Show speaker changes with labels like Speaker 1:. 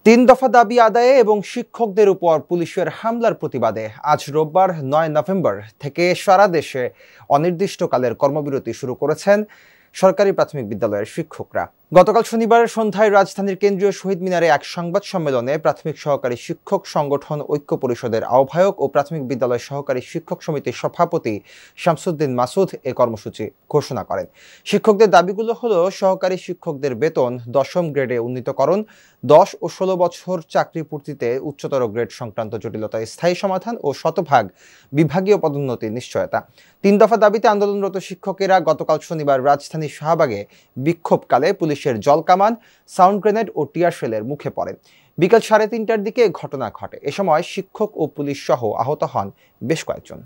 Speaker 1: তিন দফা দাবি আদায়ে এবং শিক্ষকদের উপর পুলিশের হামলার প্রতিবাদে আজ রোববার ৯ নভেম্বর থেকে সারা দেশে অনির্দিষ্টকালের কর্মবিরতি শুরু করেছেন সরকারি প্রাথমিক বিদ্যালয়ের শিক্ষকরা। গতকাল শনিবার সন্ধ্যায় রাজধানীর কেন্দ্রীয় শহীদ মিনারে এক সংবাদ সম্মেলনে প্রাথমিক সহকারী শিক্ষক সংগঠন ঐক্য পরিষদের আহ্বায়ক ও প্রাথমিক বিদ্যালয় সহকারী শিক্ষক সমিতির সভাপতি শামসুদ্দিন মাসুদ এ কর্মসূচি ঘোষণা করেন। শিক্ষকদের দাবিগুলো হলো সহকারী শিক্ষকদের বেতন ১০ম গ্রেডে উন্নীতকরণ, ১০ ও ১৬ বছর চাকরি পূর্তিতে উচ্চতর গ্রেড সংক্রান্ত জটিলতার স্থায়ী সমাধান ও শতভাগ বিভাগীয় পদোন্নতির নিশ্চয়তা। তিন দফা দাবিতে আন্দোলনরত শিক্ষকেরা গতকাল শনিবার রাজধানীর শাহবাগে বিক্ষোভকালে পুলিশের জলকামান, সাউন্ড গ্রেনেড ও টিয়ার শেলের মুখে পড়ে। বিকেল ৩:৩০টার দিকে ঘটনা ঘটে। এ সময় শিক্ষক ও পুলিশ সহ আহত হন বেশ কয়েকজন।